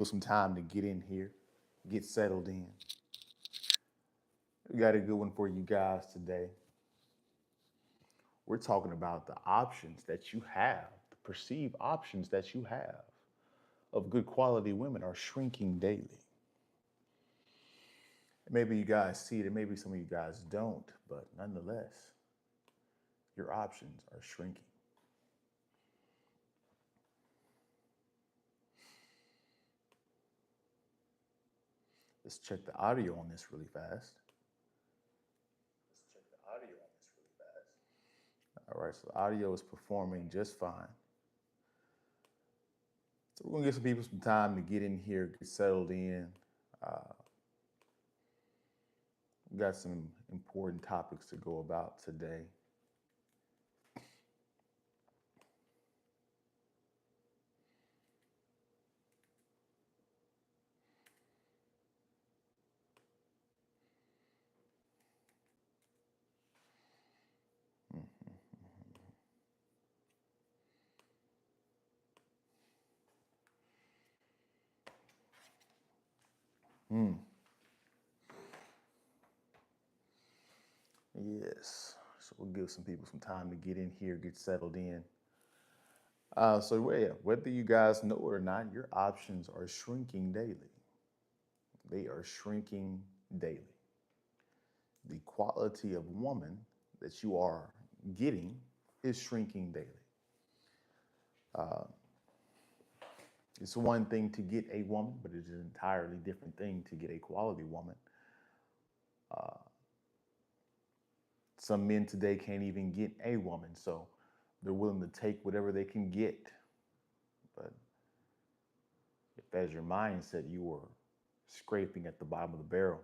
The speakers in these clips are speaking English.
For some time to get in here, get settled in. We got a good one for you guys today. We're talking about the options that you have, the perceived options that you have of good quality women are shrinking daily. Maybe you guys see it, and maybe some of you guys don't, but nonetheless, your options are shrinking. Let's check the audio on this really fast. All right, so the audio is performing just fine. So we're gonna give some people some time to get in here, get settled in. Uh, we got some important topics to go about today. Mm. Yes. So we'll give some people some time to get in here, get settled in. Yeah, whether you guys know it or not, your options are shrinking daily. They are shrinking daily. The quality of woman that you are getting is shrinking daily. Uh, it's one thing to get a woman, but it's an entirely different thing to get a quality woman. Uh, some men today can't even get a woman, so they're willing to take whatever they can get. But if that's your mindset, you are scraping at the bottom of the barrel,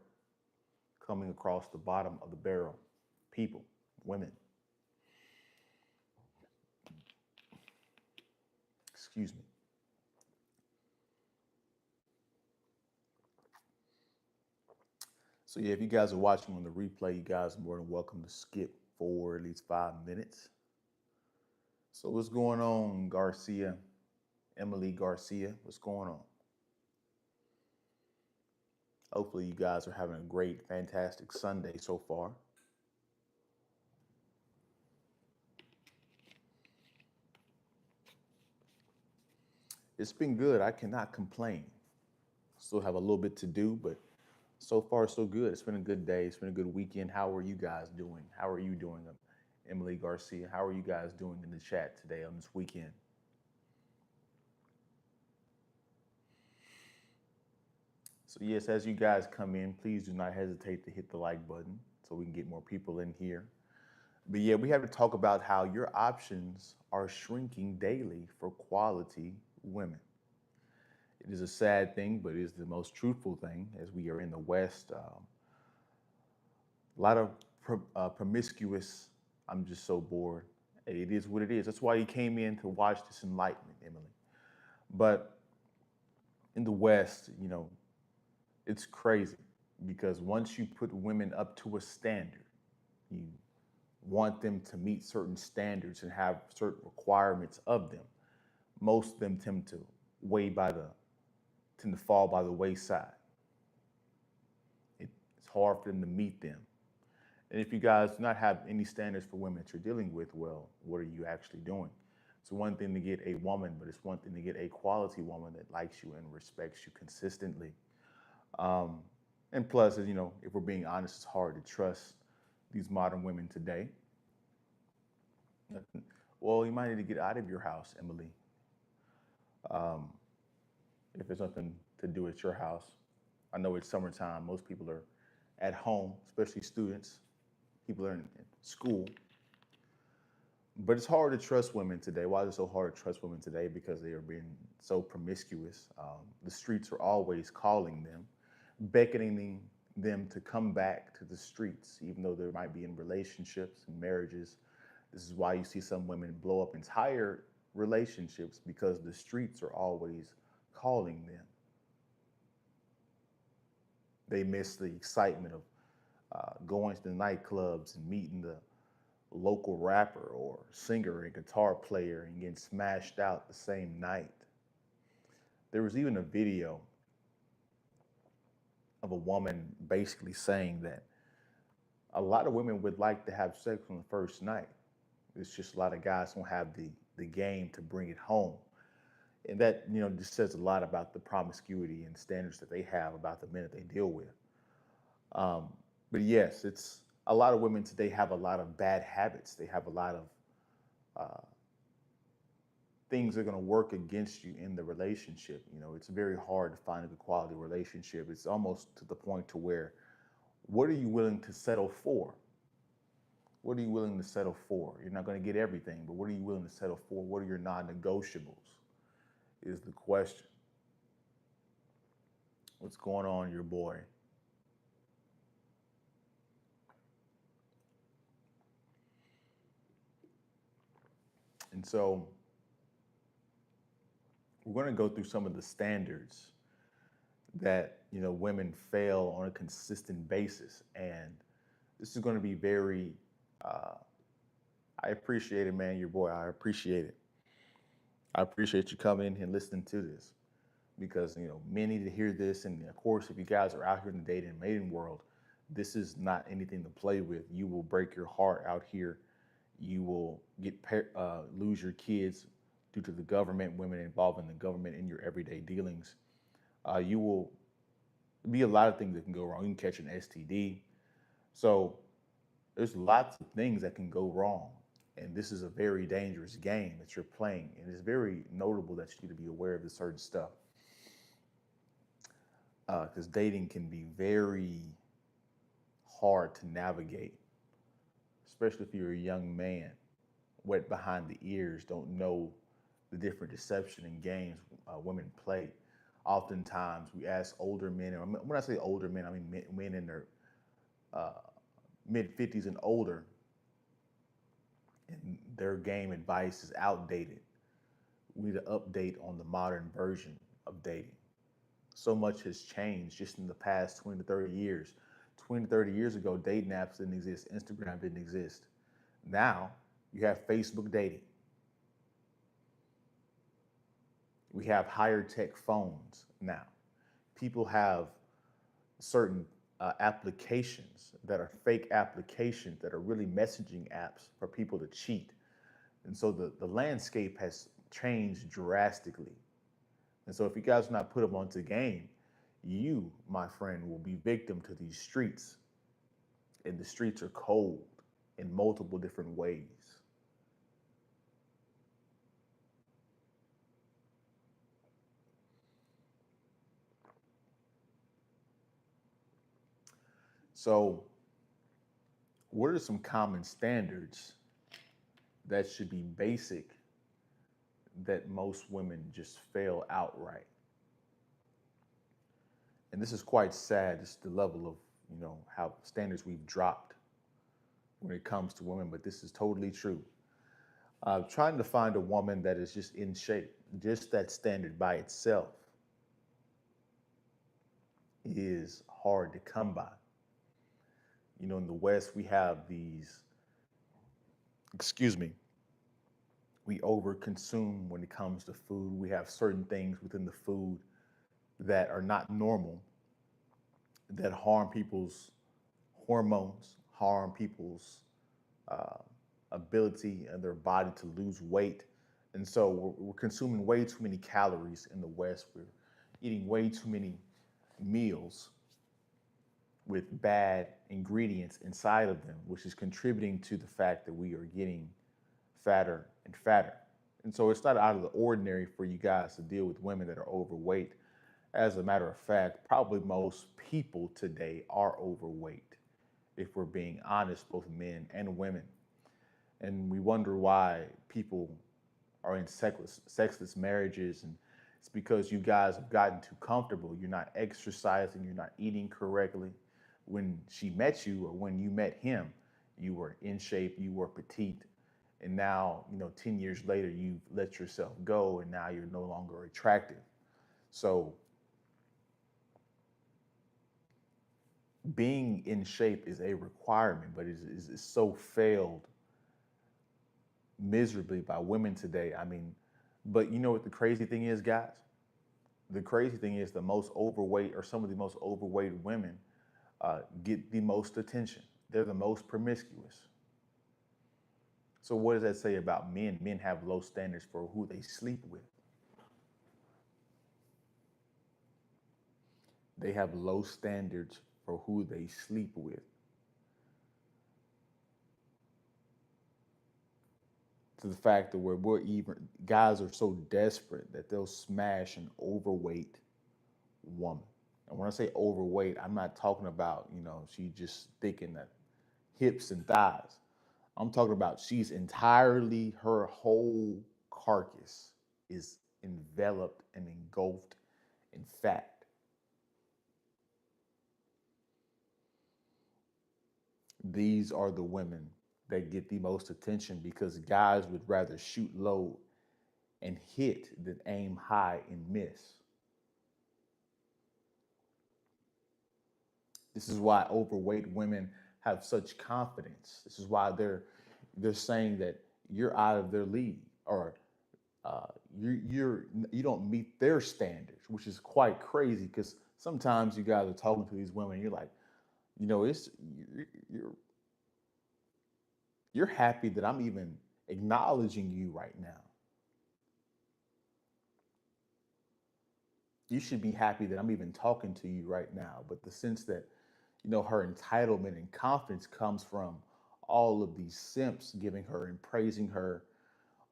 coming across the bottom of the barrel. People, women, excuse me. So yeah, if you guys are watching on the replay, you guys are more than welcome to skip forward at least 5 minutes. So what's going on, Garcia? Emily Garcia, what's going on? Hopefully you guys are having a great, fantastic Sunday so far. It's been good. I cannot complain. Still have a little bit to do, but so far so good. It's been a good day. It's been a good weekend. How are you guys doing? How are you doing, Emily Garcia? How are you guys doing in the chat today on this weekend? So yes, as you guys come in, please do not hesitate to hit the like button so we can get more people in here. But yeah, we have to talk about how your options are shrinking daily for quality women. It is a sad thing, but it is the most truthful thing as we are in the West. A lot of promiscuous, I'm just so bored. Hey, it is what it is. That's why you came in to watch this enlightenment, Emily. But in the West, it's crazy because once you put women up to a standard, you want them to meet certain standards and have certain requirements of them. Most of them tend to fall by the wayside. It's hard for them to meet them. And if you guys do not have any standards for women that you're dealing with, well, what are you actually doing? It's one thing to get a woman, but it's one thing to get a quality woman that likes you and respects you consistently. Um, and plus, as you know, if we're being honest, it's hard to trust these modern women today. Well, you might need to get out of your house, Emily. Um, if there's nothing to do at your house, I know it's summertime. Most people are at home, especially students. People are in school. But it's hard to trust women today. Why is it so hard to trust women today? Because they are being so promiscuous. The streets are always calling them, beckoning them to come back to the streets, even though they might be in relationships and marriages. This is why you see some women blow up entire relationships because the streets are always calling them. They miss the excitement of going to the nightclubs and meeting the local rapper or singer and guitar player and getting smashed out the same night. There was even a video of a woman basically saying that a lot of women would like to have sex on the first night. It's just a lot of guys don't have the game to bring it home. And that, just says a lot about the promiscuity and standards that they have about the men that they deal with. Um, but yes, it's a lot of women today have a lot of bad habits. They have a lot of uh, things that are going to work against you in the relationship. It's very hard to find a good quality relationship. It's almost to the point to where, what are you willing to settle for? What are you willing to settle for? You're not going to get everything, but what are you willing to settle for? What are your non-negotiables is the question. What's going on, your boy? And so we're going to go through some of the standards that women fail on a consistent basis, and this is going to be very. I appreciate it, man. Your boy, I appreciate it. I appreciate you coming in here and listening to this, because men need to hear this, and of course, if you guys are out here in the dating and mating world, this is not anything to play with. You will break your heart out here. You will lose your kids due to the government, women involved in the government in your everyday dealings. You will be a lot of things that can go wrong. You can catch an STD. So there's lots of things that can go wrong. And this is a very dangerous game that you're playing. And it's very notable that you need to be aware of this certain stuff. Because dating can be very hard to navigate, especially if you're a young man, wet behind the ears, don't know the different deception and games women play. Oftentimes, we ask older men, or when I say older men, I mean men in their mid 50s and older, and their game advice is outdated. We need to update on the modern version of dating. So much has changed just in the past 20 to 30 years. 20 to 30 years ago, dating apps didn't exist, Instagram didn't exist. Now, you have Facebook dating. We have higher tech phones now. People have certain applications that are fake applications that are really messaging apps for people to cheat. And so the landscape has changed drastically. And so if you guys are not put up onto the game, you, my friend, will be victim to these streets. And the streets are cold in multiple different ways. So, what are some common standards that should be basic that most women just fail outright? And this is quite sad, just the level of, how standards we've dropped when it comes to women, but this is totally true. Trying to find a woman that is just in shape, just that standard by itself is hard to come by. In the West, we have these, excuse me, we overconsume when it comes to food. We have certain things within the food that are not normal, that harm people's hormones, harm people's uh, ability and their body to lose weight. And so we're consuming way too many calories in the West. We're eating way too many meals with bad ingredients inside of them, which is contributing to the fact that we are getting fatter and fatter. And so it's not out of the ordinary for you guys to deal with women that are overweight. As a matter of fact, probably most people today are overweight, if we're being honest, both men and women. And we wonder why people are in sexless marriages. And it's because you guys have gotten too comfortable. You're not exercising, you're not eating correctly. When she met you or when you met him, you were in shape, you were petite. And now, 10 years later, you've let yourself go and now you're no longer attractive. So being in shape is a requirement, but it's so failed miserably by women today. I mean, but you know what the crazy thing is, guys? The crazy thing is the most overweight or some of the most overweight women get the most attention. They're the most promiscuous. So what does that say about men? Men have low standards for who they sleep with. They have low standards for who they sleep with. To the fact that we're even guys are so desperate that they'll smash an overweight woman. And when I say overweight, I'm not talking about, she just thick in the hips and thighs. I'm talking about she's entirely, her whole carcass is enveloped and engulfed in fat. These are the women that get the most attention because guys would rather shoot low and hit than aim high and miss. This is why overweight women have such confidence. This is why they're saying that you're out of their league, or you don't meet their standards, which is quite crazy because sometimes you guys are talking to these women, and you're like, it's you're you're happy that I'm even acknowledging you right now. You should be happy that I'm even talking to you right now. But the sense that, her entitlement and confidence comes from all of these simps giving her and praising her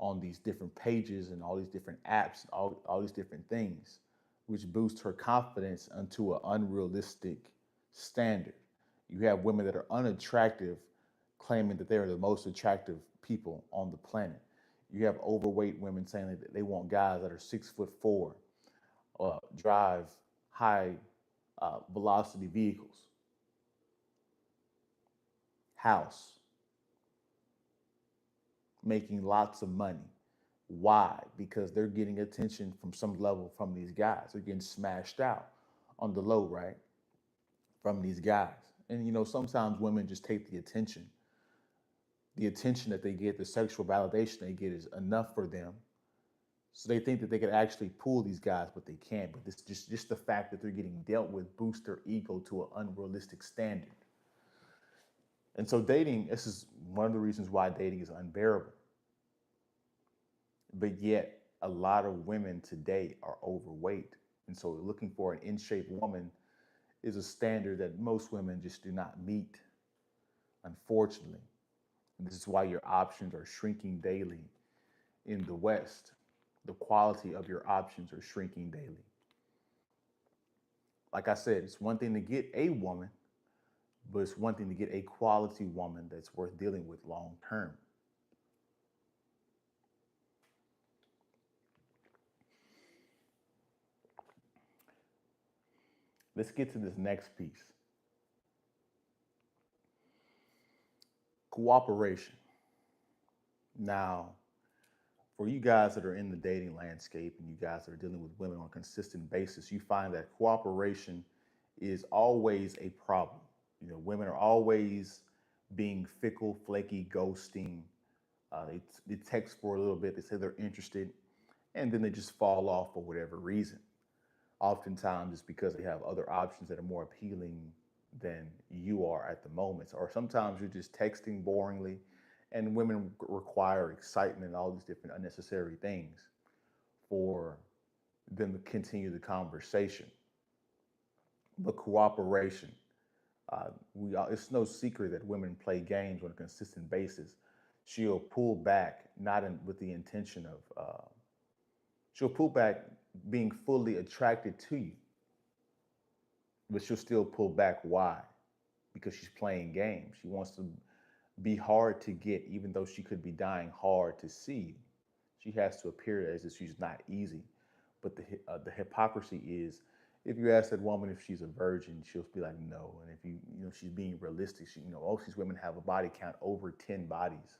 on these different pages and all these different apps, all these different things, which boost her confidence unto an unrealistic standard. You have women that are unattractive claiming that they're the most attractive people on the planet. You have overweight women saying that they want guys that are 6'4", drive high velocity vehicles, house, making lots of money. Why? Because they're getting attention from some level from these guys. They're getting smashed out on the low, right? From these guys. And sometimes women just take the attention. The attention that they get, the sexual validation they get is enough for them. So they think that they could actually pull these guys, but they can't. But this just the fact that they're getting dealt with boosts their ego to an unrealistic standard. And so dating, this is one of the reasons why dating is unbearable. But yet, a lot of women today are overweight. And so looking for an in shape woman is a standard that most women just do not meet, unfortunately. And this is why your options are shrinking daily in the West. The quality of your options are shrinking daily. Like I said, it's one thing to get a woman, but it's one thing to get a quality woman that's worth dealing with long term. Let's get to this next piece. Cooperation. Now, for you guys that are in the dating landscape and you guys that are dealing with women on a consistent basis, you find that cooperation is always a problem. Women are always being fickle, flaky, ghosting. They text for a little bit, they say they're interested, and then they just fall off for whatever reason. Oftentimes it's because they have other options that are more appealing than you are at the moment. Or sometimes you're just texting boringly, and women require excitement and all these different unnecessary things for them to continue the conversation. But cooperation, it's no secret that women play games on a consistent basis. She'll pull back, not with the intention of, she'll pull back being fully attracted to you, but she'll still pull back. Why? Because she's playing games. She wants to be hard to get, even though she could be dying hard to see you. She has to appear as if she's not easy. But the hypocrisy is, if you ask that woman if she's a virgin, she'll be like, no. And if she's being realistic, most of these women have a body count over 10 bodies.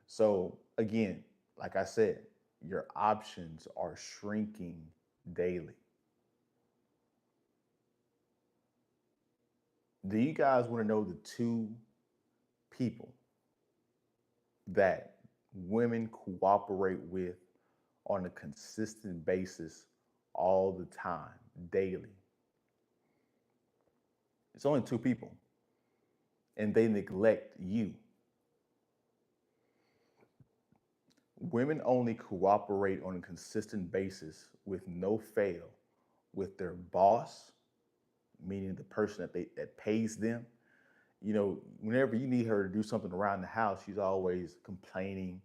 So again, like I said, your options are shrinking daily. Do you guys want to know the two people that women cooperate with on a consistent basis all the time, daily. It's only two people, and they neglect you. Women only cooperate on a consistent basis with no fail with their boss, meaning the person that pays them. Whenever you need her to do something around the house, she's always complaining,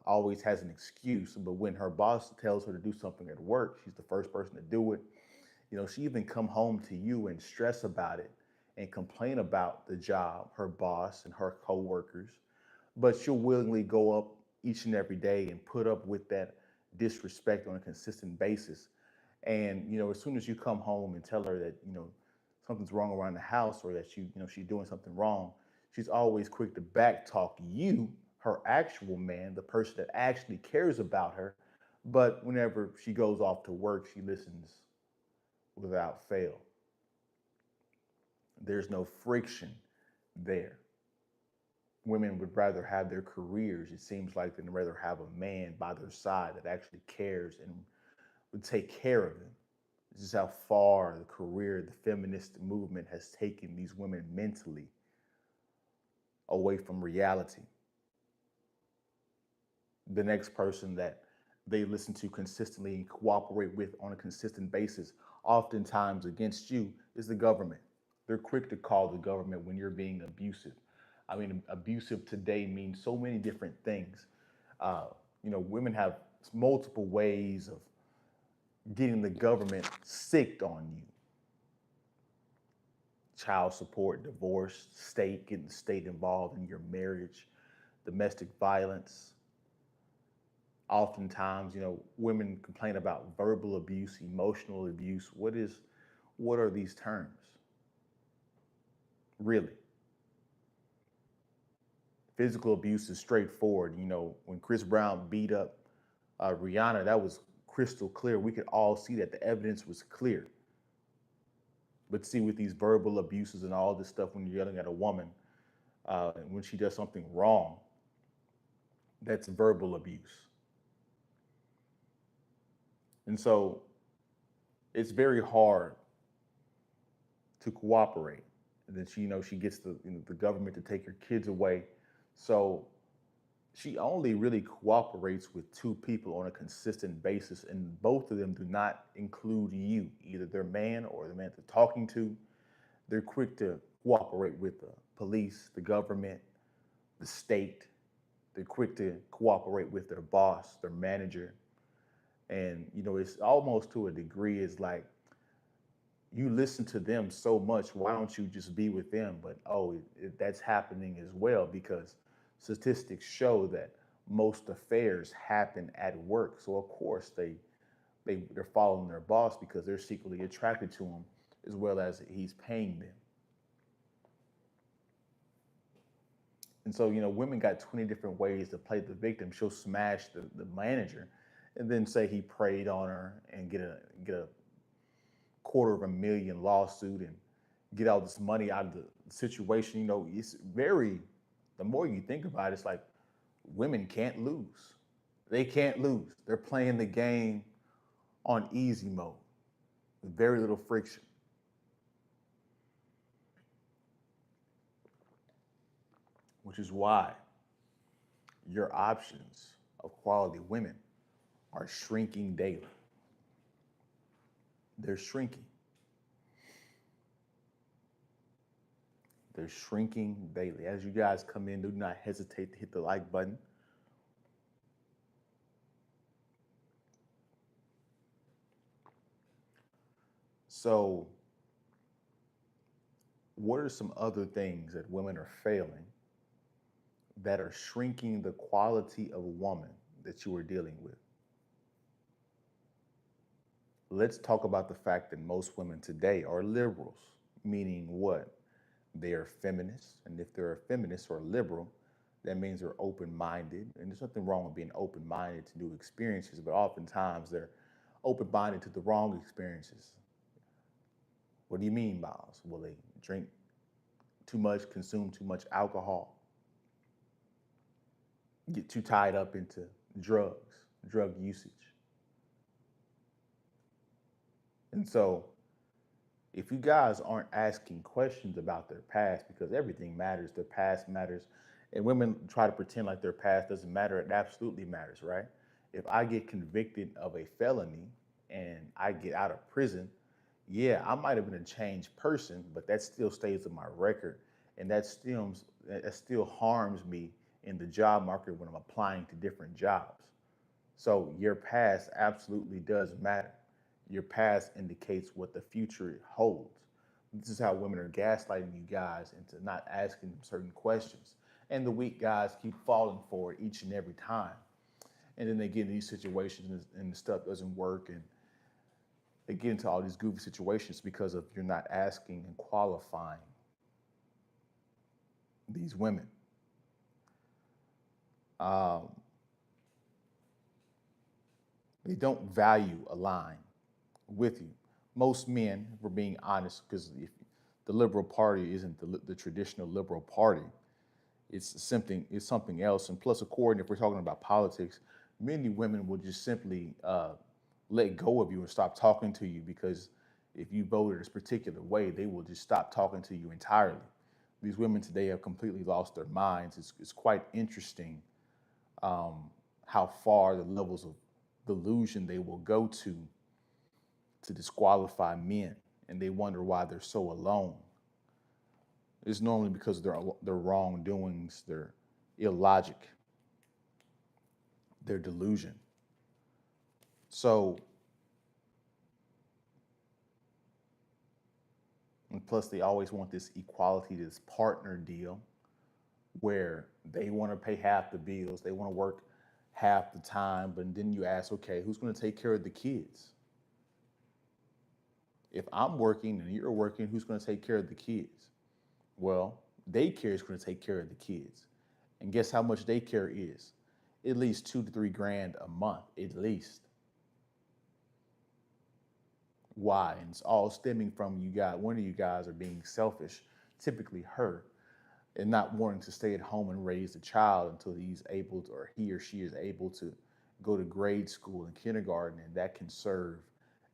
always has an excuse. But when her boss tells her to do something at work, she's the first person to do it. She even come home to you and stress about it and complain about the job, her boss and her coworkers. But she'll willingly go up each and every day and put up with that disrespect on a consistent basis. And as soon as you come home and tell her that something's wrong around the house, or that she's doing something wrong, she's always quick to backtalk you, her actual man, the person that actually cares about her. But whenever she goes off to work, she listens without fail. There's no friction there. Women would rather have their careers, it seems like, than rather have a man by their side that actually cares and would take care of them. This is how far the career, the feminist movement has taken these women mentally away from reality. The next person that they listen to consistently and cooperate with on a consistent basis, oftentimes against you, is the government. They're quick to call the government when you're being abusive. I mean, abusive today means so many different things. Women have multiple ways of getting the government sicked on you. Child support, divorce, state, getting the state involved in your marriage, domestic violence. Oftentimes, women complain about verbal abuse, emotional abuse. What are these terms? Really? Physical abuse is straightforward. When Chris Brown beat up Rihanna, that was crystal clear. We could all see that the evidence was clear. But see, with these verbal abuses and all this stuff, when you're yelling at a woman, and when she does something wrong, that's verbal abuse. And so it's very hard to cooperate. And then she gets the government to take your kids away. So she only really cooperates with two people on a consistent basis, and both of them do not include you, either their man or the man they're talking to. They're quick to cooperate with the police, the government, the state. They're quick to cooperate with their boss, their manager. And, it's almost to a degree, it's like you listen to them so much, why don't you just be with them? But, that's happening as well, because statistics show that most affairs happen at work. So, of course, they're following their boss because they're secretly attracted to him, as well as he's paying them. And so, women got 20 different ways to play the victim. She'll smash the manager and then say he preyed on her and get a $250,000 lawsuit and get all this money out of the situation. It's very, the more you think about it, it's like women can't lose. They can't lose. They're playing the game on easy mode with very little friction. Which is why your options of quality women are shrinking daily. They're shrinking. They're shrinking daily. As you guys come in, do not hesitate to hit the like button. So, what are some other things that women are failing that are shrinking the quality of a woman that you are dealing with? Let's talk about the fact that most women today are liberals, meaning what? They are feminists. And if they're a feminist or a liberal, that means they're open-minded. And there's nothing wrong with being open-minded to new experiences, but oftentimes they're open-minded to the wrong experiences. What do you mean, Miles? Well, they drink too much, consume too much alcohol, get too tied up into drug usage. And so if you guys aren't asking questions about their past, because everything matters, their past matters, and women try to pretend like their past doesn't matter, it absolutely matters, right? If I get convicted of a felony and I get out of prison, yeah, I might have been a changed person, but that still stays in my record, and that still harms me in the job market when I'm applying to different jobs. So your past absolutely does matter. Your past indicates what the future holds. This is how women are gaslighting you guys into not asking them certain questions. And the weak guys keep falling for it each and every time. And then they get in these situations and the stuff doesn't work. And they get into all these goofy situations because of you're not asking and qualifying these women. Um, they don't value align with you. Most men, if we're being honest, because the liberal party isn't the traditional liberal party, it's something else. And plus, according, if we're talking about politics, many women will just simply let go of you and stop talking to you because if you voted this particular way, they will just stop talking to you entirely. These women today have completely lost their minds. It's quite interesting how far the levels of delusion they will go to disqualify men, and they wonder why they're so alone. It's normally because of their wrongdoings, their illogic, their delusion. So, and plus, they always want this equality, this partner deal, where they want to pay half the bills, they want to work half the time, but then you ask, okay, who's going to take care of the kids? If I'm working and you're working, who's going to take care of the kids? Well, daycare is going to take care of the kids. And guess how much daycare is? At least 2 to 3 grand a month, at least. Why? And it's all stemming from you guys. One of you guys are being selfish, typically her, and not wanting to stay at home and raise the child until he's able to, or he or she is able to go to grade school and kindergarten, and that can serve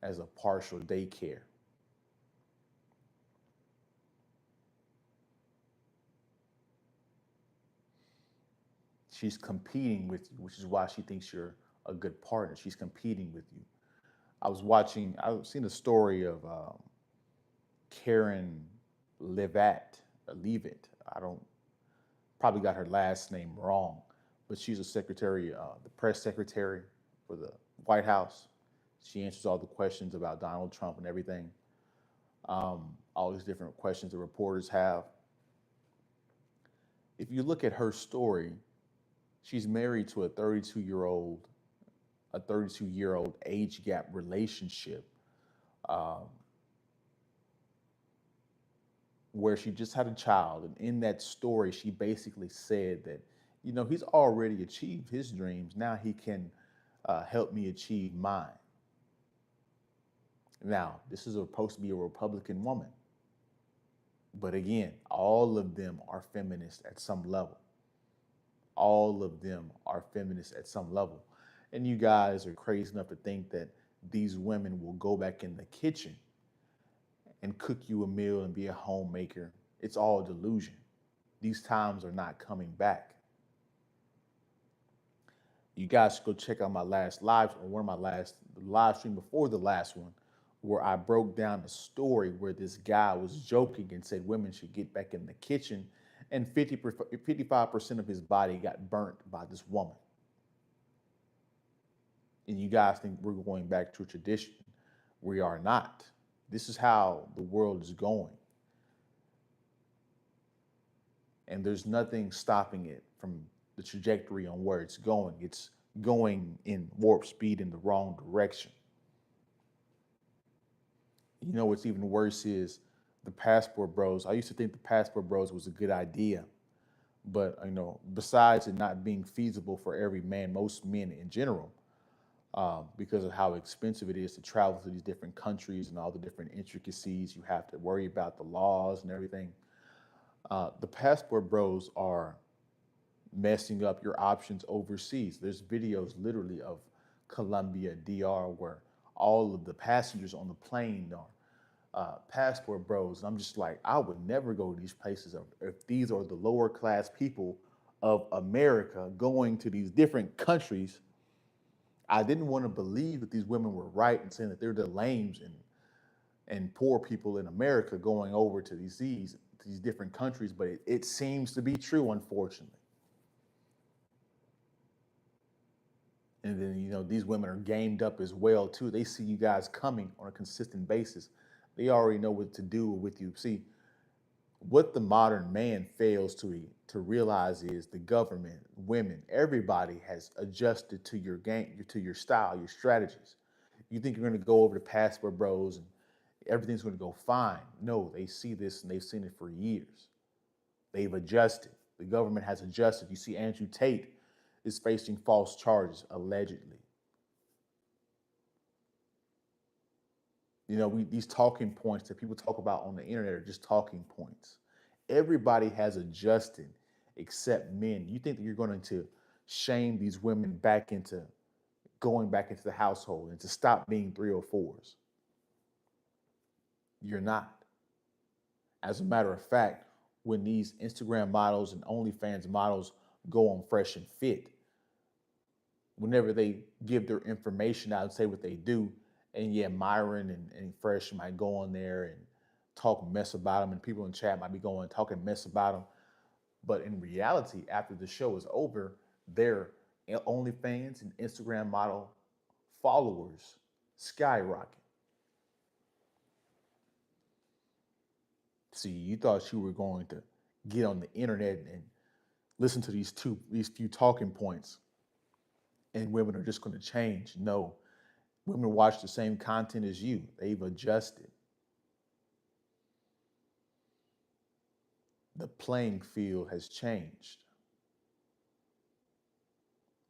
as a partial daycare. She's competing with you, which is why she thinks you're a good partner. She's competing with you. I've seen a story of Karen Levat, Levitt. I don't, probably got her last name wrong, but she's a secretary, the press secretary for the White House. She answers all the questions about Donald Trump and everything, all these different questions the reporters have. If you look at her story, she's married to a 32-year-old age gap relationship, um, where she just had a child. And in that story, she basically said that, he's already achieved his dreams. Now he can help me achieve mine. Now, this is supposed to be a Republican woman. But again, all of them are feminists at some level. All of them are feminists at some level. And you guys are crazy enough to think that these women will go back in the kitchen and cook you a meal and be a homemaker. It's all delusion. These times are not coming back. You guys should go check out my last live, or one of my last live stream before the last one, where I broke down the story where this guy was joking and said women should get back in the kitchen, and 55% of his body got burnt by this woman. And you guys think we're going back to a tradition. We are not. This is how the world is going. And there's nothing stopping it from the trajectory on where it's going. It's going in warp speed in the wrong direction. What's even worse is the Passport Bros. I used to think the Passport Bros was a good idea, but besides it not being feasible for every man, most men in general, because of how expensive it is to travel to these different countries and all the different intricacies you have to worry about, the laws and everything. The Passport Bros are messing up your options overseas. There's videos literally of Colombia, DR, where all of the passengers on the plane are passport bros. And I'm just like, I would never go to these places if these are the lower class people of America going to these different countries. I didn't want to believe that these women were right in saying that they're the lames and poor people in America going over to these different countries, but it seems to be true, unfortunately. And then, these women are gamed up as well, too. They see you guys coming on a consistent basis. They already know what to do with you. See, what the modern man fails to realize is the government, women, everybody has adjusted to your game, to your style, your strategies. You think you're going to go over to Passport Bros and everything's going to go fine. No, they see this and they've seen it for years. They've adjusted. The government has adjusted. You see, Andrew Tate is facing false charges, allegedly. These talking points that people talk about on the internet are just talking points. Everybody has adjusted except men. You think that you're going to shame these women back into going back into the household and to stop being 304s? You're not. As a matter of fact, when these Instagram models and OnlyFans models go on Fresh and Fit, whenever they give their information out and say what they do, and yeah, Myron and Fresh might go on there and talk mess about them, and people in chat might be going talking mess about them. But in reality, after the show is over, their OnlyFans and Instagram model followers skyrocket. See, you thought you were going to get on the internet and listen to these few talking points, and women are just going to change. No, women watch the same content as you. They've adjusted. The playing field has changed,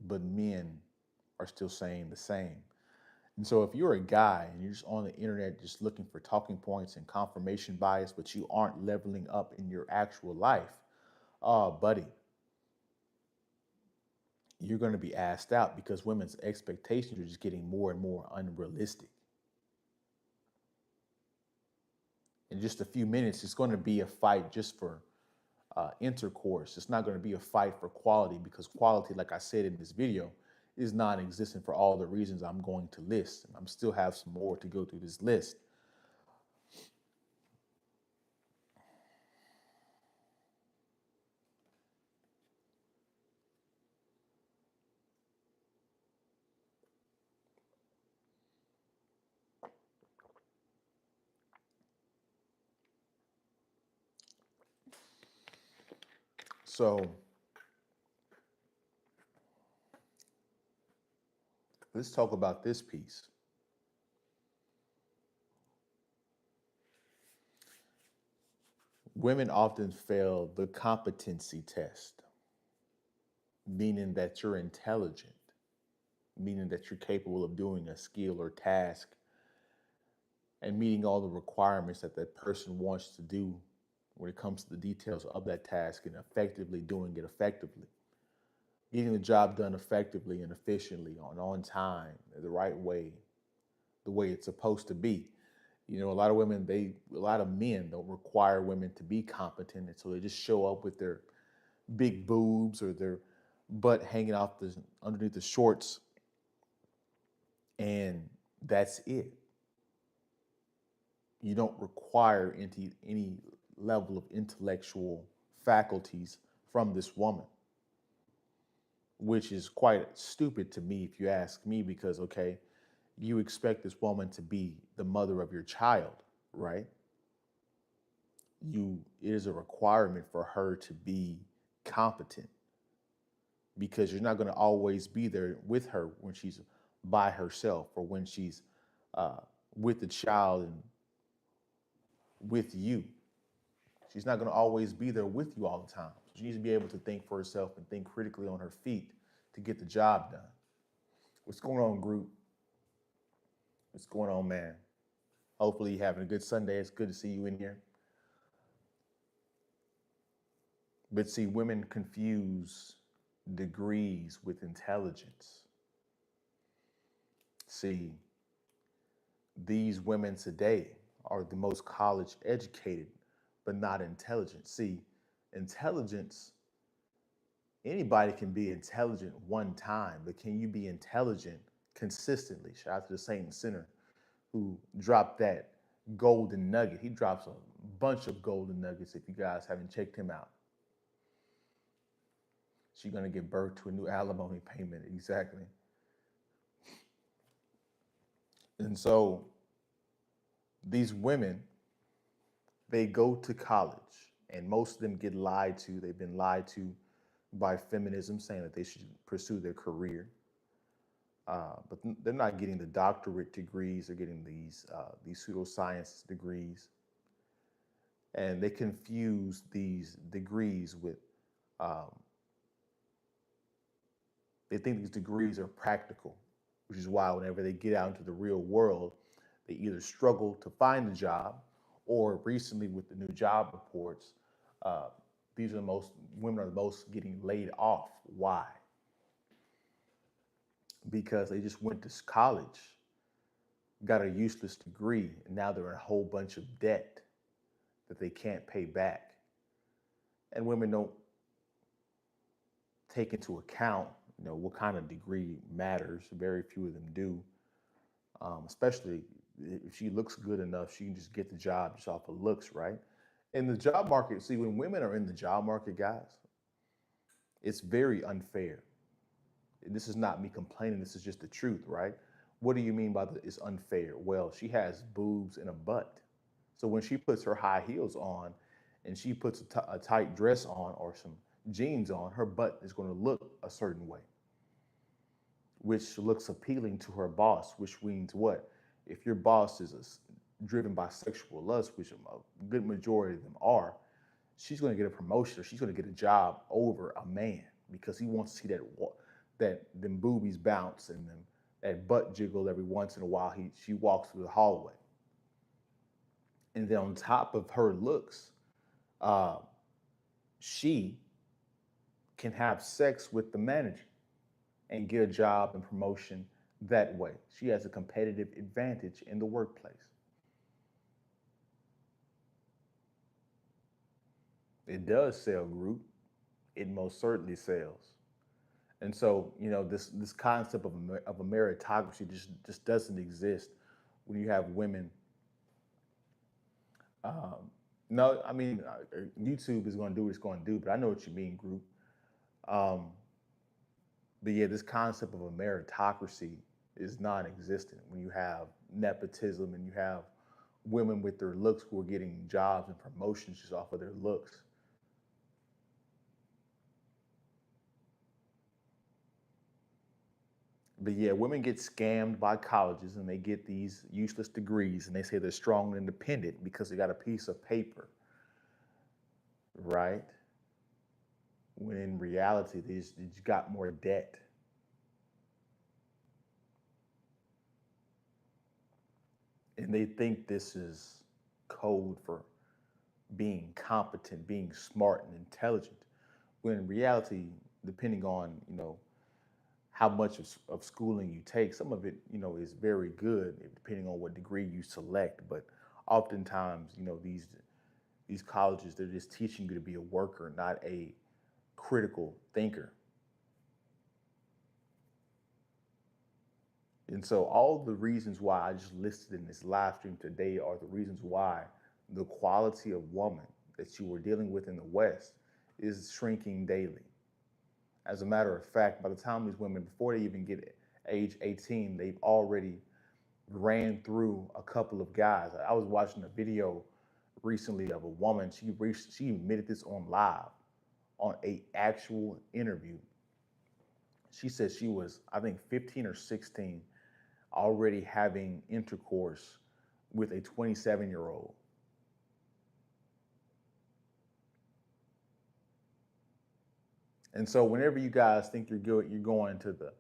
but men are still saying the same. And so if you're a guy and you're just on the internet just looking for talking points and confirmation bias, but you aren't leveling up in your actual life, buddy, you're going to be asked out because women's expectations are just getting more and more unrealistic. In just a few minutes, it's going to be a fight just for intercourse. It's not going to be a fight for quality, because quality, like I said in this video, is non-existent for all the reasons I'm going to list. And I'm still have some more to go through this list. So let's talk about this piece. Women often fail the competency test, meaning that you're intelligent, meaning that you're capable of doing a skill or task and meeting all the requirements that that person wants to do when it comes to the details of that task, and effectively doing it effectively, getting the job done effectively and efficiently on time, the right way, the way it's supposed to be. A lot of a lot of men don't require women to be competent, and so they just show up with their big boobs or their butt hanging off underneath the shorts, and that's it. You don't require any level of intellectual faculties from this woman, which is quite stupid to me if you ask me, because, okay, you expect this woman to be the mother of your child, right? It is a requirement for her to be competent, because you're not going to always be there with her when she's by herself, or when she's with the child and with you. She's not going to always be there with you all the time. She needs to be able to think for herself and think critically on her feet to get the job done. What's going on, group? What's going on, man? Hopefully you're having a good Sunday. It's good to see you in here. But see, women confuse degrees with intelligence. See, these women today are the most college educated, but not intelligent. See, intelligence, anybody can be intelligent one time, but can you be intelligent consistently? Shout out to the Saint Center who dropped that golden nugget. He drops a bunch of golden nuggets if you guys haven't checked him out. She's going to give birth to a new alimony payment. Exactly. And so these women, they go to college, and most of them get lied to. They've been lied to by feminism, saying that they should pursue their career. But they're not getting the doctorate degrees. They're getting these pseudoscience degrees, and they confuse these degrees with. Um, they think these degrees are practical, which is why whenever they get out into the real world, they either struggle to find a job, or recently with the new job reports, uh, these are the most women are the most getting laid off. Why? Because they just went to college, got a useless degree, and now they're in a whole bunch of debt that they can't pay back. And women don't take into account, what kind of degree matters. Very few of them do. Especially if she looks good enough, she can just get the job just off of looks, right? In the job market, see, when women are in the job market, guys, it's very unfair. This is not me complaining. This is just the truth, right? What do you mean by it's unfair? Well, she has boobs and a butt. So when she puts her high heels on and she puts a tight dress on or some jeans on, her butt is going to look a certain way, which looks appealing to her boss, which means what? If your boss is driven by sexual lust, which a good majority of them are, she's going to get a promotion or she's going to get a job over a man because he wants to see that them boobies bounce and them that butt jiggle every once in a while she walks through the hallway. And then on top of her looks, uh, she can have sex with the manager and get a job and promotion that way. She has a competitive advantage in the workplace. It does sell, group. It most certainly sells. And so, this concept of a meritocracy just doesn't exist when you have women. Um, no, I mean, YouTube is going to do what it's going to do, but I know what you mean, group. Um, but yeah, this concept of a meritocracy is non-existent when you have nepotism and you have women with their looks who are getting jobs and promotions just off of their looks. But yeah, women get scammed by colleges and they get these useless degrees and they say they're strong and independent because they got a piece of paper, right? When in reality, they just got more debt. And they think this is code for being competent, being smart and intelligent. When in reality, depending on, how much of schooling you take, some of it, is very good depending on what degree you select. But oftentimes, these colleges, they're just teaching you to be a worker, not a critical thinker. And so all the reasons why I just listed in this live stream today are the reasons why the quality of woman that you were dealing with in the West is shrinking daily. As a matter of fact, by the time these women, before they even get age 18, they've already ran through a couple of guys. I was watching a video recently of a woman. She admitted this on live, on a actual interview. She said she was, I think, 15 or 16, already having intercourse with a 27-year-old. And so whenever you guys think you're good, you're going to the,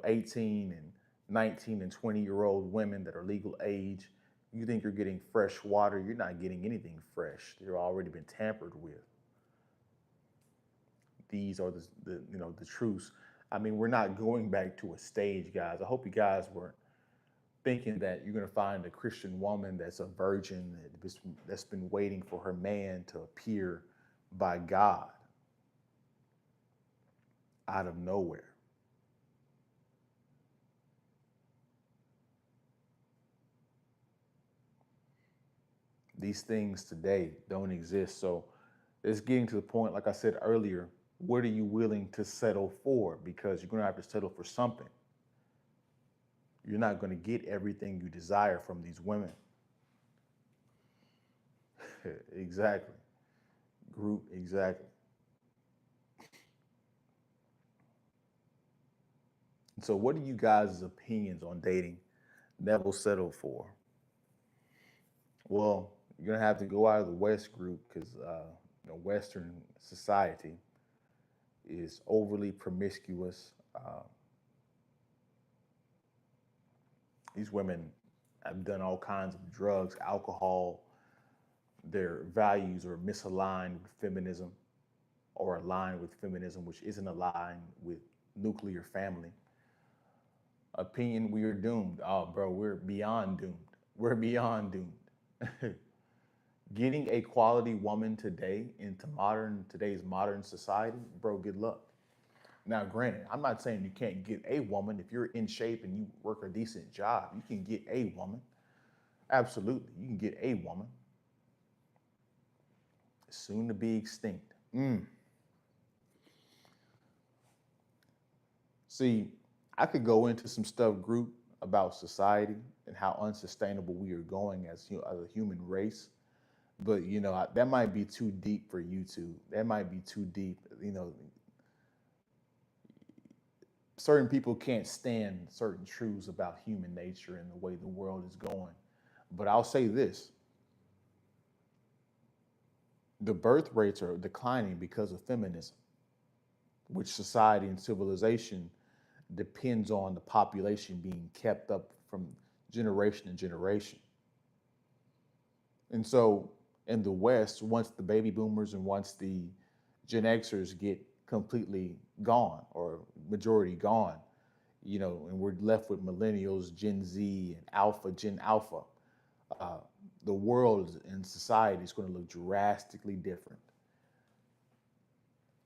18 and 19 and 20-year-old women that are legal age. You think you're getting fresh water. You're not getting anything fresh. They're already been tampered with. These are the truths. I mean, we're not going back to a stage, guys. I hope you guys weren't thinking that you're going to find a Christian woman that's a virgin that's been waiting for her man to appear by God out of nowhere. These things today don't exist. So it's getting to the point, like I said earlier, what are you willing to settle for? Because you're going to have to settle for something. You're not going to get everything you desire from these women. Exactly. Group, exactly. So, what are you guys' opinions on dating? Never settle for. Well, you're gonna have to go out of the West group because Western society is overly promiscuous. These women have done all kinds of drugs, alcohol. Their values are misaligned with feminism or aligned with feminism, which isn't aligned with nuclear family. Opinion, we are doomed. Oh, bro, we're beyond doomed. We're beyond doomed. Getting a quality woman today into today's modern society, bro, good luck. Now, granted, I'm not saying you can't get a woman. If you're in shape and you work a decent job, you can get a woman. Absolutely, you can get a woman. Soon to be extinct. See, I could go into some stuff, group, about society and how unsustainable we are going as a human race. But that might be too deep for YouTube. That might be too deep. Certain people can't stand certain truths about human nature and the way the world is going. But I'll say this: the birth rates are declining because of feminism, which society and civilization depends on the population being kept up from generation to generation. And so in the West, once the baby boomers and once the Gen Xers get completely gone or majority gone, and we're left with millennials, Gen Z, and Gen Alpha, uh, the world and society is going to look drastically different.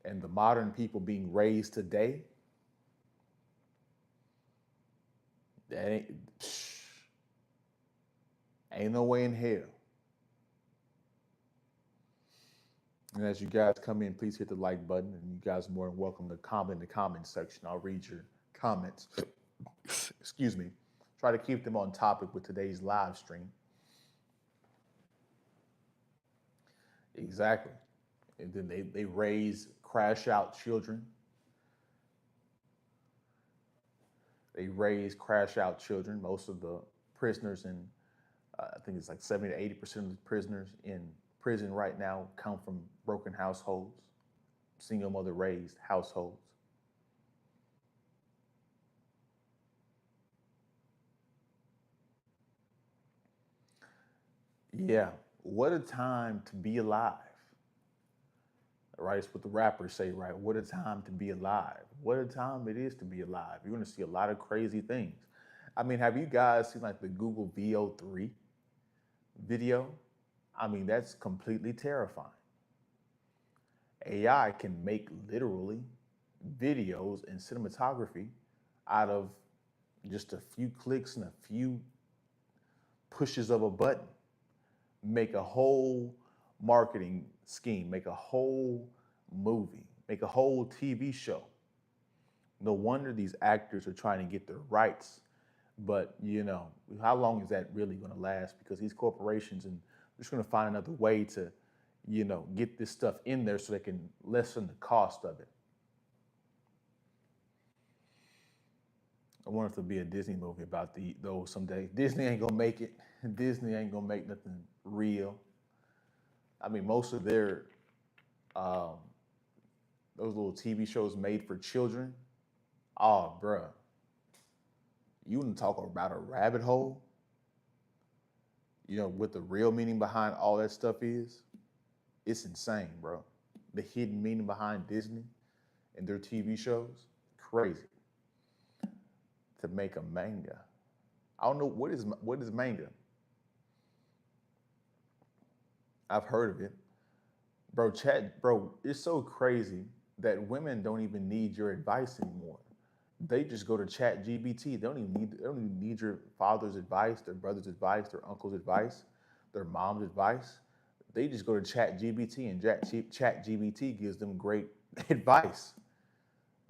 And the modern people being raised today, that ain't no way in hell. And as you guys come in, please hit the like button. And you guys are more than welcome to comment in the comment section. I'll read your comments. Excuse me. Try to keep them on topic with today's live stream. Exactly. And then they raise crash out children. They raise crash out children. Most of the prisoners I think it's like 70 to 80% of the prisoners in prison right now come from broken households, single mother raised households. Yeah, what a time to be alive. Right, it's what the rappers say, right? What a time to be alive. What a time it is to be alive. You're gonna see a lot of crazy things. I mean, have you guys seen like the Google VO3 video? I mean, that's completely terrifying. AI can make literally videos and cinematography out of just a few clicks and a few pushes of a button. Make a whole marketing scheme, make a whole movie, make a whole TV show. No wonder these actors are trying to get their rights. But, how long is that really going to last? Because these corporations and they're just going to find another way to, get this stuff in there so they can lessen the cost of it. I wonder if there'll be a Disney movie about those someday. Disney ain't gonna make it. Disney ain't gonna make nothing real. I mean, most of their um, those little TV shows made for children. Oh, bruh, you want to talk about a rabbit hole? What the real meaning behind all that stuff is? It's insane, bro. The hidden meaning behind Disney and their TV shows, crazy. To make a manga. I don't know what is manga. I've heard of it, bro. Chat, bro. It's so crazy that women don't even need your advice anymore. They just go to Chat GBT. They don't even need your father's advice, their brother's advice, their uncle's advice, their mom's advice. They just go to Chat GBT and Chat GBT gives them great advice,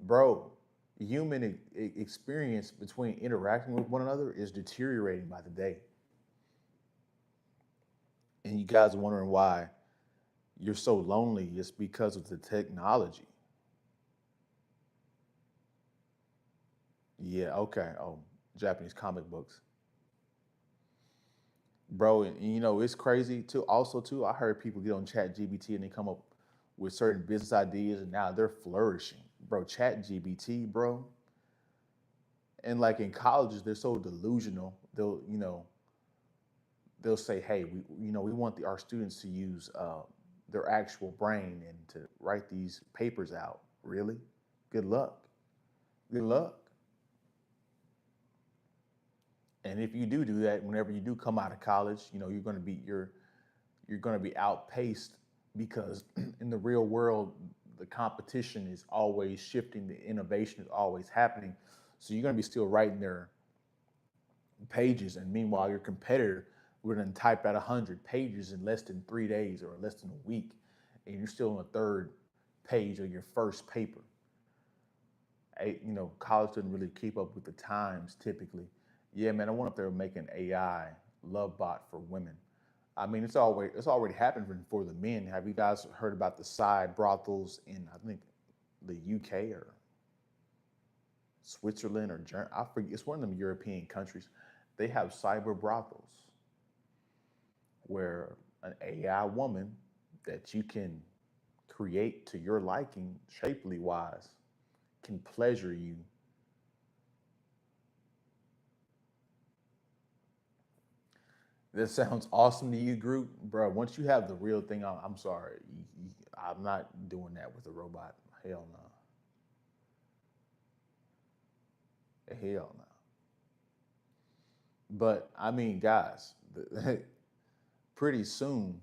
bro. Human experience between interacting with one another is deteriorating by the day, and you guys are wondering why you're so lonely. It's because of the technology. Yeah, okay. Oh, Japanese comic books, bro. And you know it's crazy too. Also, too, I heard people get on Chat GBT and they come up with certain business ideas, and now they're flourishing, bro. Chat GBT, bro. And like in colleges, they're so delusional. They'll say, "Hey, we want our students to use their actual brain and to write these papers out." Really? Good luck. Good luck. And if you do that, whenever you do come out of college, you're going to be outpaced because in the real world, the competition is always shifting, the innovation is always happening. So you're going to be still writing their pages, and meanwhile, your competitor we're going to type out 100 pages in less than 3 days or less than a week, and you're still on the third page of your first paper. College doesn't really keep up with the times typically. Yeah, man, I wonder if they're making AI love bot for women. I mean, it's already happened for the men. Have you guys heard about the side brothels in I think the UK or Switzerland or Germany? I forget. It's one of them European countries. They have cyber brothels where an AI woman that you can create to your liking, shapely wise, can pleasure you. This sounds awesome to you, group, bro. Once you have the real thing, I'm sorry, I'm not doing that with a robot. Hell no, hell no. But I mean, guys, pretty soon,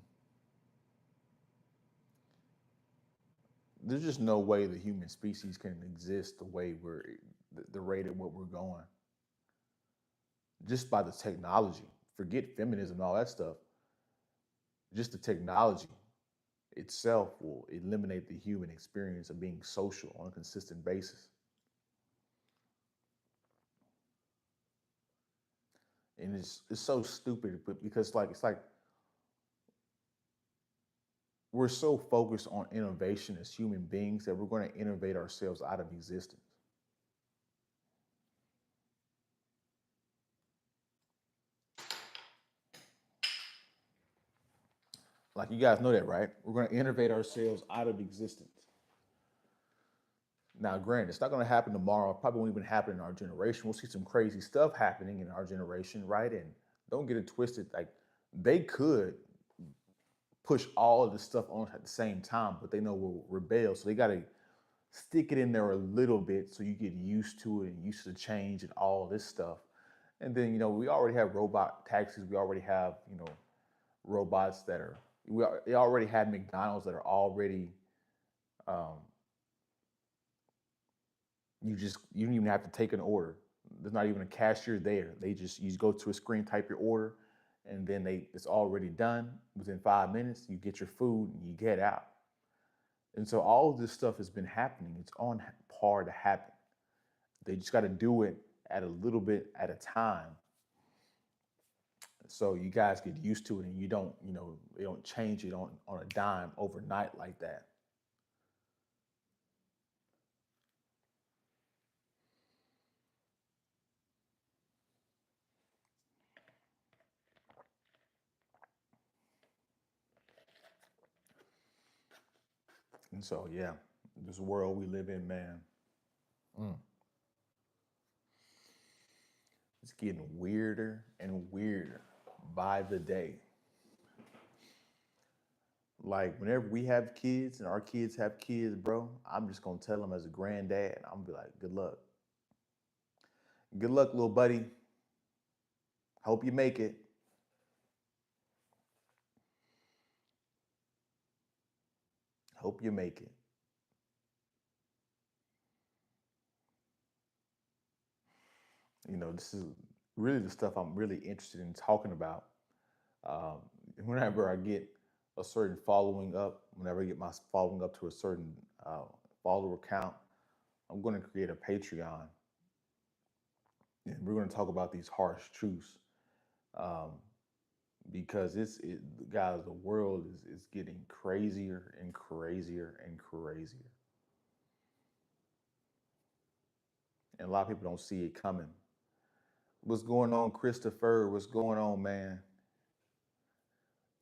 there's just no way the human species can exist the way the rate at what we're going, just by the technology. Forget feminism and all that stuff. Just the technology itself will eliminate the human experience of being social on a consistent basis. And it's so stupid, but because like it's like we're so focused on innovation as human beings that we're going to innovate ourselves out of existence. Like you guys know that, right? We're going to innovate ourselves out of existence. Now, granted, it's not going to happen tomorrow. It probably won't even happen in our generation. We'll see some crazy stuff happening in our generation, right? And don't get it twisted. Like they could push all of this stuff on at the same time, but they know we'll rebel. So they got to stick it in there a little bit so you get used to it and used to the change and all this stuff. And then, we already have robot taxis. We already have, robots that are, they already have McDonald's that are already, um, you don't even have to take an order. There's not even a cashier there. You just go to a screen, type your order, and then it's already done. Within 5 minutes, you get your food and you get out. And so all of this stuff has been happening. It's on par to happen. They just got to do it at a little bit at a time. So you guys get used to it and they don't change it on a dime overnight like that. And so, yeah, this world we live in, man, mm, it's getting weirder and weirder by the day. Like whenever we have kids and our kids have kids, bro, I'm just gonna tell them as a granddad, I'm gonna be like, good luck. Good luck, little buddy. Hope you make it. Hope you make it. This is really the stuff I'm really interested in talking about. Um, Whenever I get a certain following up, whenever I get my following up to a certain uh, follower count, I'm going to create a Patreon, and we're going to talk about these harsh truths. Um, because guys, the world is getting crazier and crazier and crazier, and a lot of people don't see it coming. What's going on, Christopher? What's going on, man?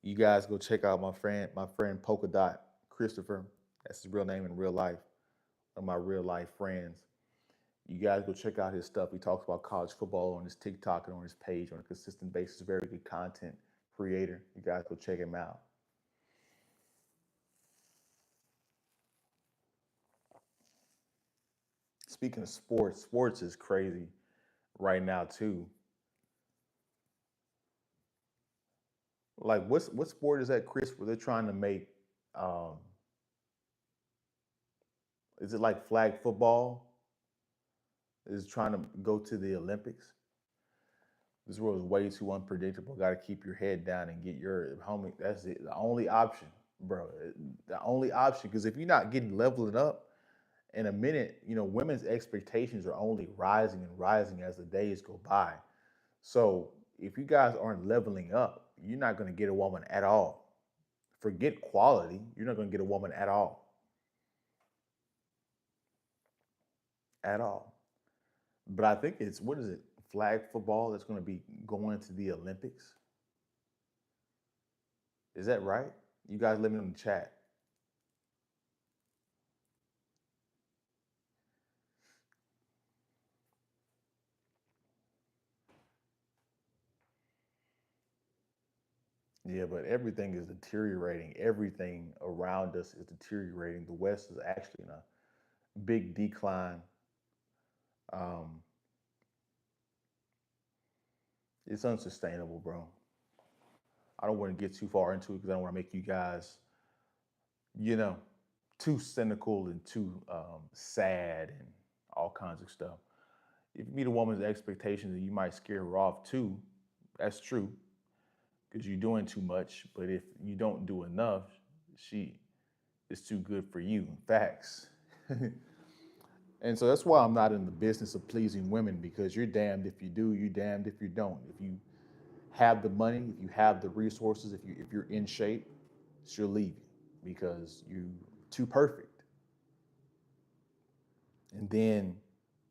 You guys go check out my friend Polka Dot Christopher. That's his real name in real life. One of my real life friends. You guys go check out his stuff. He talks about college football on his TikTok and on his page on a consistent basis. Very good content creator. You guys go check him out. Speaking of sports, sports is crazy right now too. Like, what sport is that, Chris? Where they're trying to make? Um, is it like flag football? Is trying to go to the Olympics? This world is way too unpredictable. Got to keep your head down and get your homie. That's it. The only option, bro. The only option. Because if you're not getting leveling up in a minute, women's expectations are only rising and rising as the days go by. So if you guys aren't leveling up, you're not going to get a woman at all. Forget quality. You're not going to get a woman at all. At all. But I think it's, what is it? Flag football that's going to be going to the Olympics. Is that right? You guys let me know in the chat. Yeah, but everything is deteriorating. Everything around us is deteriorating. The West is actually in a big decline. Um, it's unsustainable, bro. I don't want to get too far into it because I don't want to make you guys, you know, too cynical and too sad and all kinds of stuff. If you meet a woman's expectations and you might scare her off too, that's true because you're doing too much. But if you don't do enough, she is too good for you. Facts. And so that's why I'm not in the business of pleasing women because you're damned if you do, you're damned if you don't. If you have the money, if you have the resources, if you're in shape, she'll leave you because you're too perfect. And then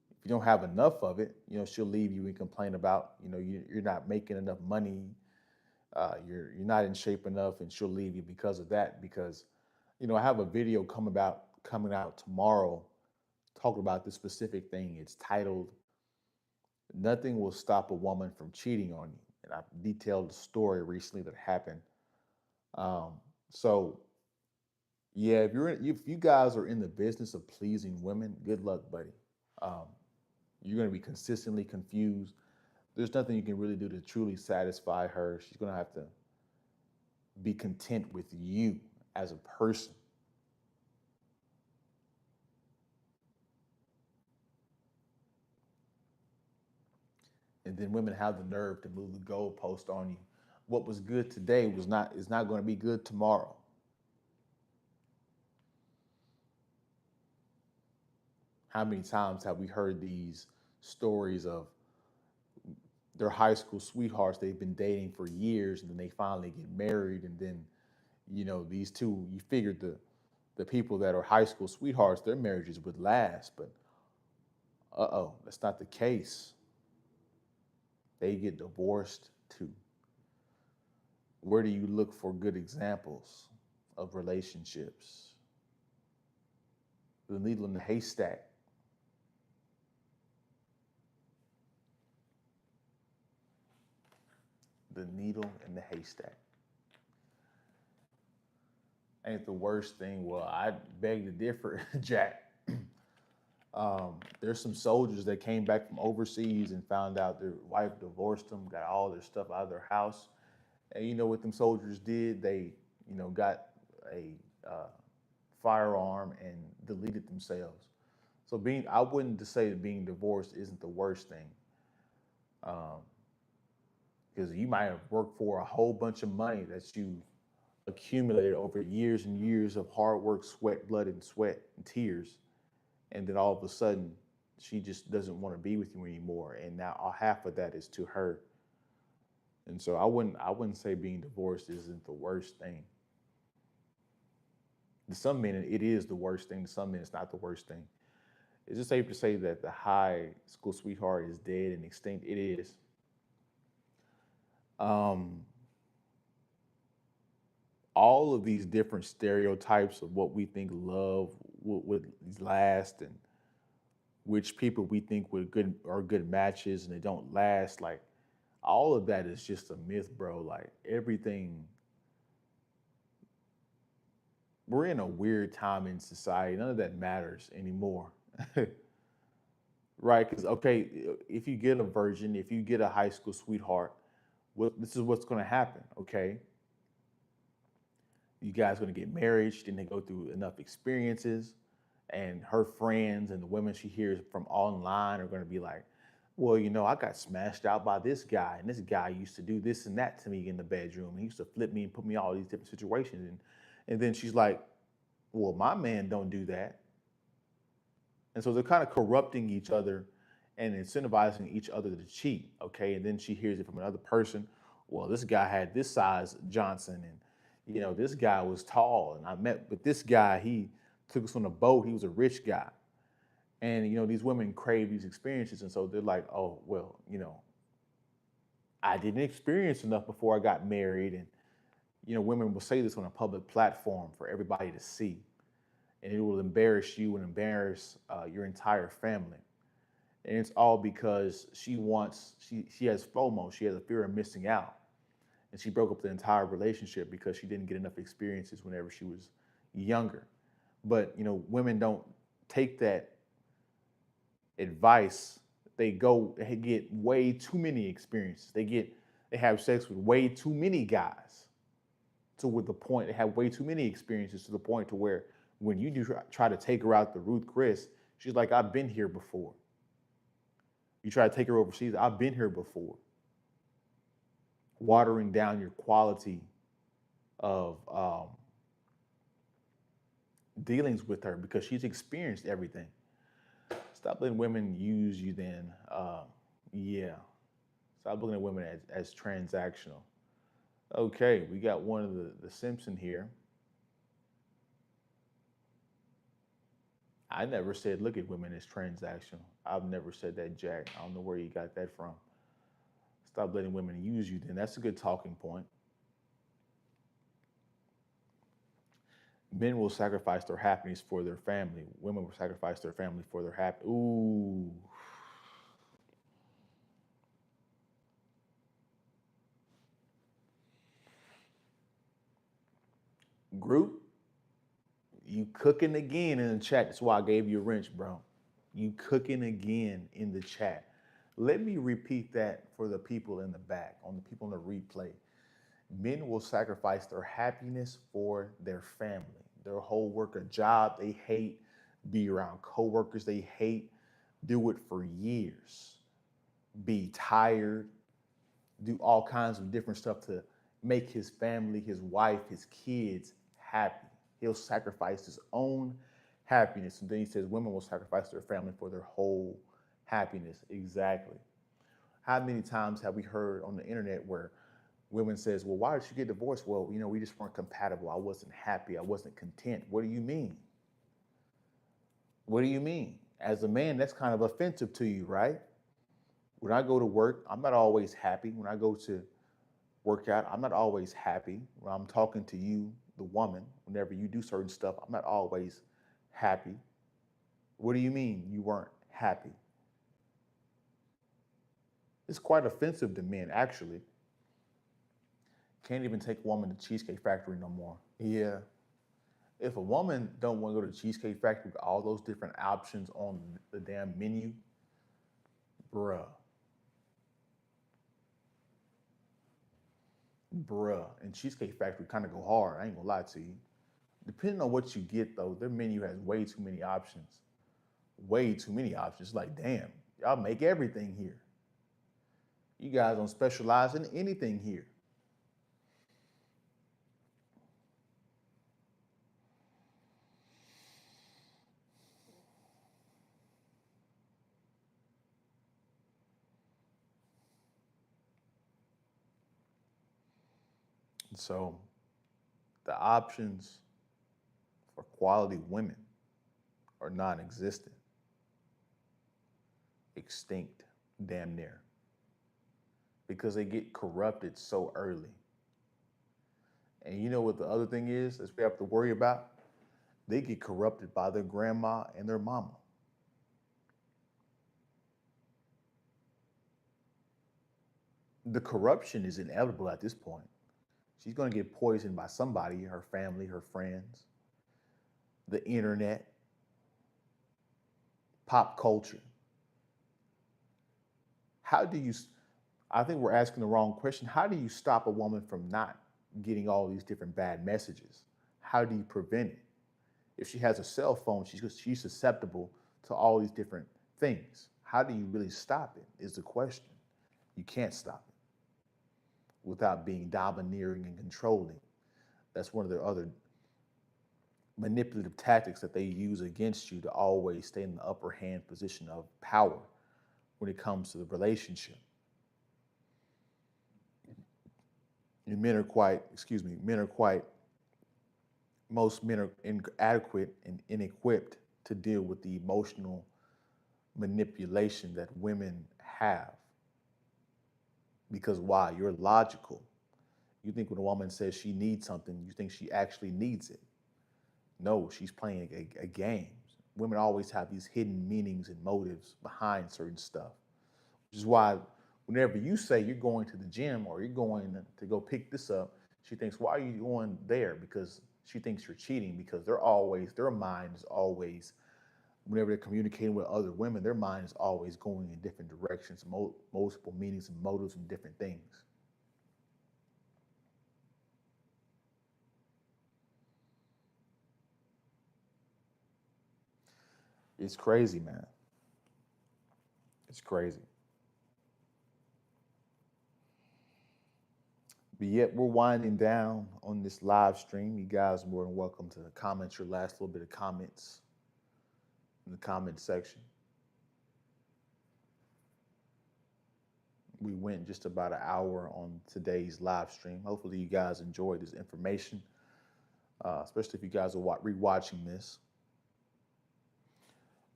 if you don't have enough of it, she'll leave you and complain about, you're not making enough money, you're not in shape enough, and she'll leave you because of that. Because, I have a video coming out tomorrow, talking about this specific thing. It's titled "Nothing Will Stop a Woman from Cheating on You," and I detailed the story recently that happened. Um, so yeah, if you guys are in the business of pleasing women, good luck, buddy. Um, you're going to be consistently confused. There's nothing you can really do to truly satisfy her. She's going to have to be content with you as a person. And then women have the nerve to move the goalpost on you. What was good today was not is not going to be good tomorrow. How many times have we heard these stories of their high school sweethearts they've been dating for years and then they finally get married and then these two, you figured the people that are high school sweethearts, their marriages would last, but that's not the case. They get divorced too. Where do you look for good examples of relationships? The needle in the haystack. The needle in the haystack. Ain't the worst thing. Well, I beg to differ, Jack. There's some soldiers that came back from overseas and found out their wife divorced them, got all their stuff out of their house. And you know what them soldiers did? They, got a firearm and deleted themselves. So I wouldn't just say that being divorced isn't the worst thing, because you might have worked for a whole bunch of money that you accumulated over years and years of hard work, sweat, blood, and sweat and tears, and then all of a sudden she just doesn't want to be with you anymore, and now half of that is to her. And so I wouldn't say being divorced isn't the worst thing. To some men it is the worst thing, to some men it's not the worst thing. Is it safe to say that the high school sweetheart is dead and extinct? It is. um, all of these different stereotypes of what we think love would last, and which people we think would good are good matches and they don't last, like all of that is just a myth, bro. Like everything, we're in a weird time in society. None of that matters anymore. Right? Because okay, if you get a virgin, if you get a high school sweetheart, this is what's going to happen. Okay, you guys are going to get married. She didn't go through enough experiences, and her friends and the women she hears from online are going to be like, well, I got smashed out by this guy, and this guy used to do this and that to me in the bedroom. He used to flip me and put me in all these different situations, and then she's like, well, my man don't do that. And so they're kind of corrupting each other and incentivizing each other to cheat. Okay. And then she hears it from another person. Well, this guy had this size Johnson, and this guy was tall. And I met with this guy, he took us on a boat. He was a rich guy. And these women crave these experiences. And so they're like, oh, well, I didn't experience enough before I got married. And women will say this on a public platform for everybody to see, and it will embarrass you and embarrass your entire family. And it's all because she has FOMO, she has a fear of missing out, and she broke up the entire relationship because she didn't get enough experiences whenever she was younger. But women don't take that advice. They get way too many experiences. They have sex with way too many guys, to with the point they have way too many experiences, to the point to where when you do try to take her out to Ruth Chris, she's like, I've been here before. You try to take her overseas, I've been here before. Watering down your quality of dealings with her because she's experienced everything. Stop letting women use you then. Yeah. Stop looking at women as transactional. Okay, we got one of the Simpson here. I never said look at women as transactional. I've never said that, Jack. I don't know where you got that from. Stop letting women use you then. That's a good talking point. Men will sacrifice their happiness for their family. Women will sacrifice their family for their happiness. Ooh. Group, you cooking again in the chat. That's why I gave you a wrench, bro. You cooking again in the chat. Let me repeat that for the people in the back, on the people on the replay. Men will sacrifice their happiness for their family. Their whole work a job they hate, be around coworkers they hate, do it for years, be tired, do all kinds of different stuff to make his family, his wife, his kids happy. He'll sacrifice his own happiness. And then he says women will sacrifice their family for their whole happiness. Exactly. How many times have we heard on the internet where women says, well, why did you get divorced? Well, we just weren't compatible. I wasn't happy. I wasn't content. What do you mean? What do you mean? As a man, that's kind of offensive to you, right? When I go to work, I'm not always happy. When I go to work out, I'm not always happy. When I'm talking to you, the woman, whenever you do certain stuff, I'm not always happy. What do you mean you weren't happy? It's quite offensive to men, actually. Can't even take a woman to Cheesecake Factory no more. Yeah. If a woman don't want to go to the Cheesecake Factory with all those different options on the damn menu, bruh, and Cheesecake Factory kind of go hard. I ain't gonna lie to you. Depending on what you get though, their menu has way too many options. Way too many options. Like, damn, y'all make everything here. You guys don't specialize in anything here. And so the options for quality women are non-existent, extinct, damn near, because they get corrupted so early. And you know what the other thing is that we have to worry about? They get corrupted by their grandma and their mama. The corruption is inevitable at this point. She's going to get poisoned by somebody, her family, her friends, the internet, pop culture. How do you, I think we're asking the wrong question. How do you stop a woman from not getting all these different bad messages? How do you prevent it? If she has a cell phone, she's susceptible to all these different things. How do you really stop it is the question. You can't stop it without being domineering and controlling. That's one of the other manipulative tactics that they use against you to always stay in the upper hand position of power when it comes to the relationship. And most men are inadequate and inequipped to deal with the emotional manipulation that women have. Because why? You're logical. You think when a woman says she needs something, you think she actually needs it. No, she's playing a game. Women always have these hidden meanings and motives behind certain stuff, which is why whenever you say you're going to the gym or you're going to go pick this up, she thinks, why are you going there? Because she thinks you're cheating because their mind is always, whenever they're communicating with other women, their mind is always going in different directions, multiple meanings and motives and different things. It's crazy, man. It's crazy. But yet we're winding down on this live stream. You guys are more than welcome to comment your last little bit of comments in the comment section. We went just about an hour on today's live stream. Hopefully you guys enjoyed this information, especially if you guys are rewatching this.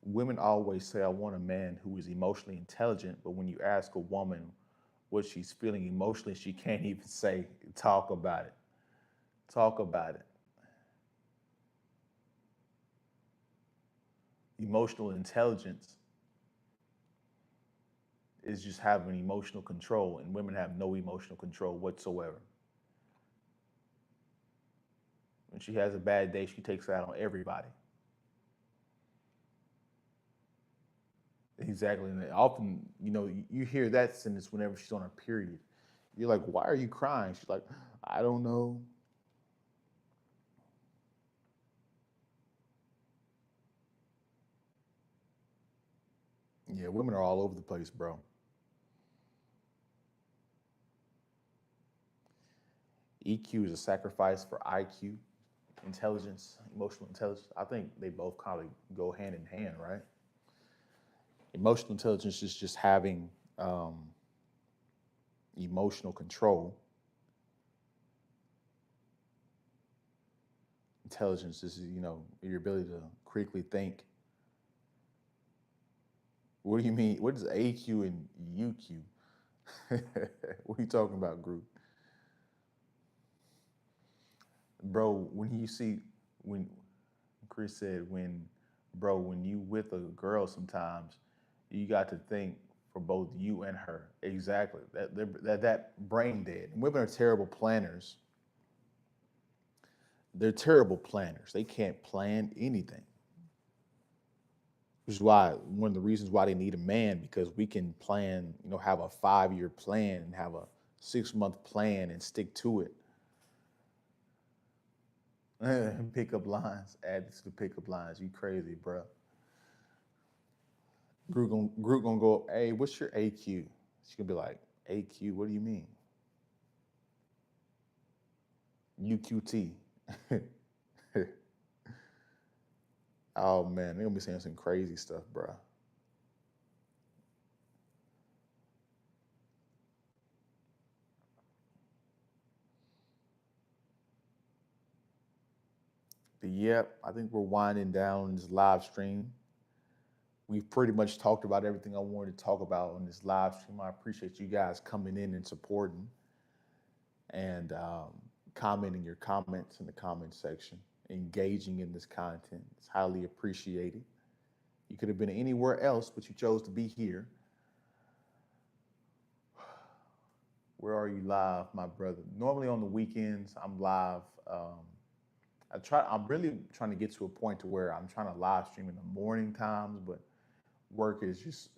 Women always say, I want a man who is emotionally intelligent, but when you ask a woman what she's feeling emotionally, she can't even say, talk about it. Talk about it. Emotional intelligence is just having emotional control, and women have no emotional control whatsoever. When she has a bad day, she takes it out on everybody. Exactly. And often, you hear that sentence whenever she's on her period. You're like, why are you crying? She's like, I don't know. Yeah, women are all over the place, bro. EQ is a sacrifice for IQ, intelligence, emotional intelligence. I think they both kind of go hand in hand, right? Emotional intelligence is just having emotional control. Intelligence is, your ability to critically think. What do you mean? What is AQ and UQ? What are you talking about, group? Bro, when Chris said, when you with a girl sometimes, you got to think for both you and her. Exactly. That brain dead. Women are terrible planners. they're terrible planners. They can't plan anything. Which is why one of the reasons why they need a man, because we can plan, have a 5-year plan and have a 6-month plan and stick to it. Pickup lines, add this to pickup lines. You crazy, bro. Group gonna go, hey, what's your AQ? She's gonna be like, AQ, what do you mean? UQT. Oh man, they're gonna be saying some crazy stuff, bro. But yep, I think we're winding down this live stream. We've pretty much talked about everything I wanted to talk about on this live stream. I appreciate you guys coming in and supporting and commenting your comments in the comment section, engaging in this content. It's highly appreciated. You could have been anywhere else, but you chose to be here. Where are you live, my brother? Normally on the weekends, I'm live. I'm really trying to get to a point to where I'm trying to live stream in the morning times, but work is just,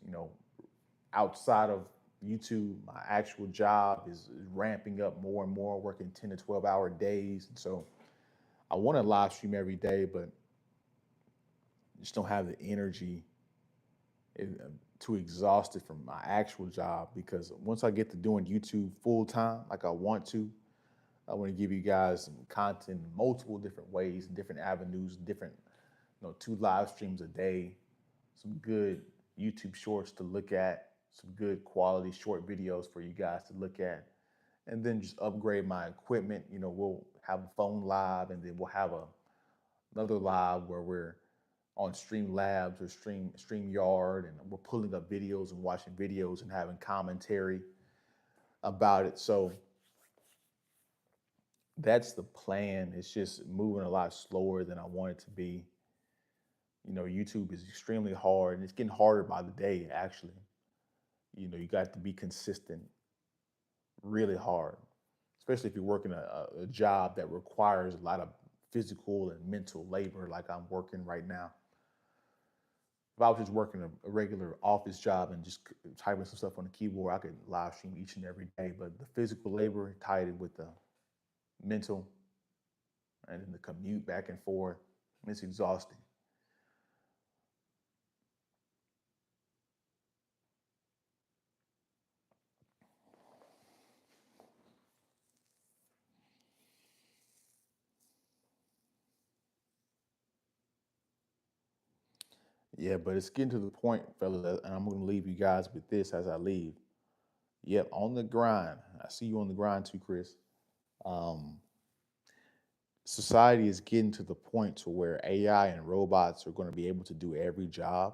outside of YouTube. My actual job is ramping up more and more, working 10 to 12-hour days. And so I want to live stream every day, but just don't have the energy too exhausted from my actual job, because once I get to doing YouTube full time, like I want to, I want to give you guys some content in multiple different ways, different avenues, different, 2 live streams a day, some good YouTube shorts to look at, some good quality short videos for you guys to look at, and then just upgrade my equipment. We'll have a phone live, and then we'll have another live where we're on Streamlabs or StreamYard, and we're pulling up videos and watching videos and having commentary about it. So that's the plan. It's just moving a lot slower than I want it to be. YouTube is extremely hard, and it's getting harder by the day, actually. You got to be consistent really hard, especially if you're working a job that requires a lot of physical and mental labor, like I'm working right now. If I was just working a regular office job and just typing some stuff on the keyboard, I could live stream each and every day. But the physical labor tied in with the mental and then the commute back and forth, it's exhausting. Yeah, but it's getting to the point, fellas, and I'm going to leave you guys with this as I leave. Yep, on the grind. I see you on the grind too, Chris. Um, Society is getting to the point to where AI and robots are going to be able to do every job.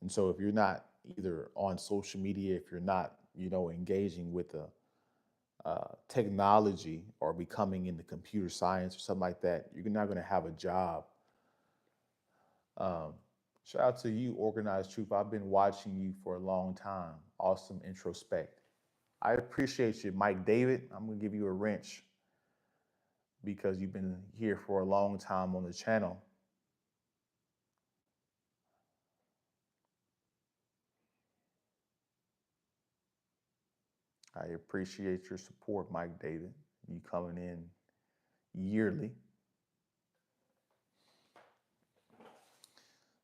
And so if you're not either on social media, if you're not, engaging with the technology or becoming into computer science or something like that, you're not going to have a job. Um, Shout out to you, Organized Truth. I've been watching you for a long time. Awesome introspect. I appreciate you, Mike David. I'm going to give you a wrench because you've been here for a long time on the channel. I appreciate your support, Mike David. You coming in yearly.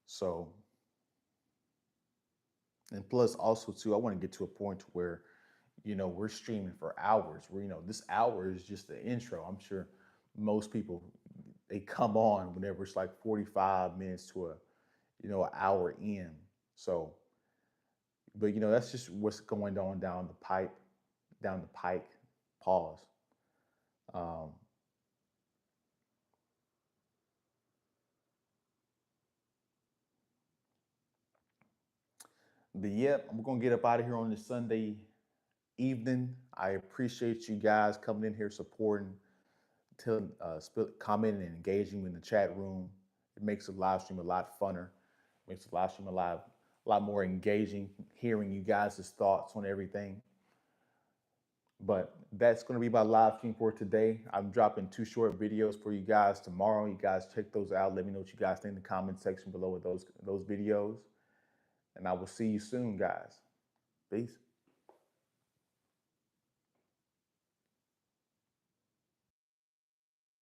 So, and plus also too, I want to get to a point where, we're streaming for hours. Where, this hour is just the intro. I'm sure most people, they come on whenever it's like 45 minutes to an hour in. So, but that's just what's going on down the pike. Pause. Um, but yep, I'm gonna get up out of here on this Sunday evening. I appreciate you guys coming in here supporting, commenting and engaging in the chat room. It makes the live stream a lot funner. Makes the live stream a lot more engaging. Hearing you guys' thoughts on everything. But that's going to be my live stream for today. I'm dropping 2 short videos for you guys tomorrow. You guys check those out. Let me know what you guys think in the comment section below with those videos. And I will see you soon, guys. Peace.